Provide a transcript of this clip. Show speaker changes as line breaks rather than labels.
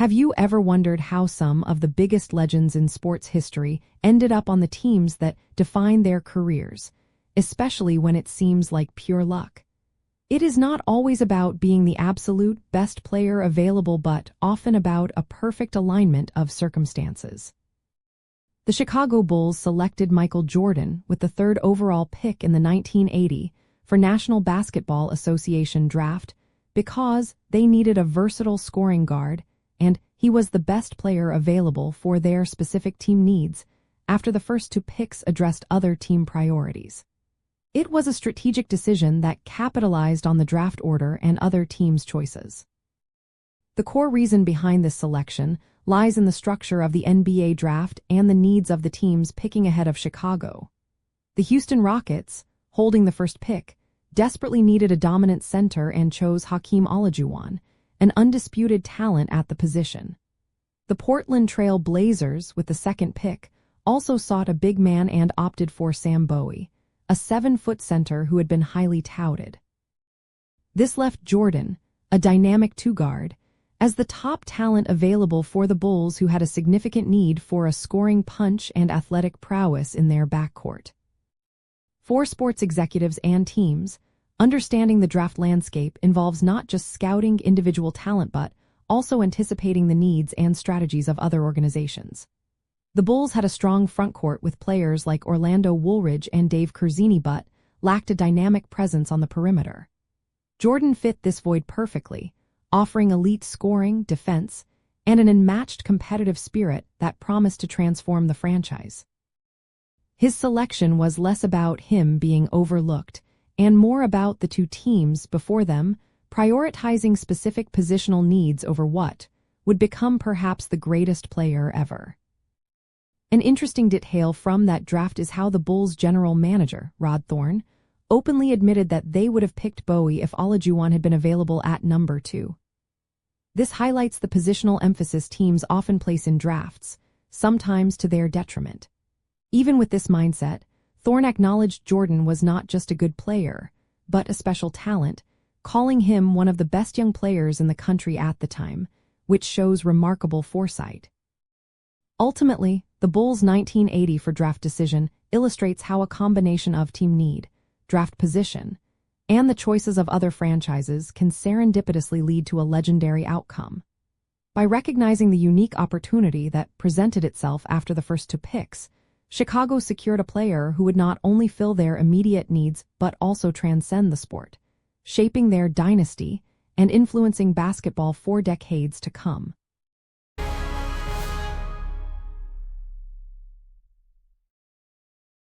Have you ever wondered how some of the biggest legends in sports history ended up on the teams that define their careers, especially when it seems like pure luck? It is not always about being the absolute best player available, but often about a perfect alignment of circumstances. The Chicago Bulls selected Michael Jordan with the third overall pick in the 1980 for National Basketball Association draft because they needed a versatile scoring guard, and he was the best player available for their specific team needs after the first two picks addressed other team priorities. It was a strategic decision that capitalized on the draft order and other teams' choices. The core reason behind this selection lies in the structure of the NBA draft and the needs of the teams picking ahead of Chicago. The Houston Rockets, holding the first pick, desperately needed a dominant center and chose Hakeem Olajuwon, an undisputed talent at the position. The Portland Trail Blazers, with the second pick, also sought a big man and opted for Sam Bowie, a 7-foot center who had been highly touted. This left Jordan, a dynamic two-guard, as the top talent available for the Bulls, who had a significant need for a scoring punch and athletic prowess in their backcourt. For sports executives and teams, understanding the draft landscape involves not just scouting individual talent but also anticipating the needs and strategies of other organizations. The Bulls had a strong frontcourt with players like Orlando Woolridge and Dave Curzini but lacked a dynamic presence on the perimeter. Jordan fit this void perfectly, offering elite scoring, defense, and an unmatched competitive spirit that promised to transform the franchise. His selection was less about him being overlooked and more about the two teams before them prioritizing specific positional needs over what would become perhaps the greatest player ever. An interesting detail from that draft is how the Bulls' general manager, Rod Thorn, openly admitted that they would have picked Bowie if Olajuwon had been available at number 2. This highlights the positional emphasis teams often place in drafts, sometimes to their detriment. Even with this mindset, Thorn acknowledged Jordan was not just a good player, but a special talent, calling him one of the best young players in the country at the time, which shows remarkable foresight. Ultimately, the Bulls' 1980 for draft decision illustrates how a combination of team need, draft position, and the choices of other franchises can serendipitously lead to a legendary outcome. By recognizing the unique opportunity that presented itself after the first two picks, Chicago secured a player who would not only fill their immediate needs but also transcend the sport, shaping their dynasty and influencing basketball for decades to come.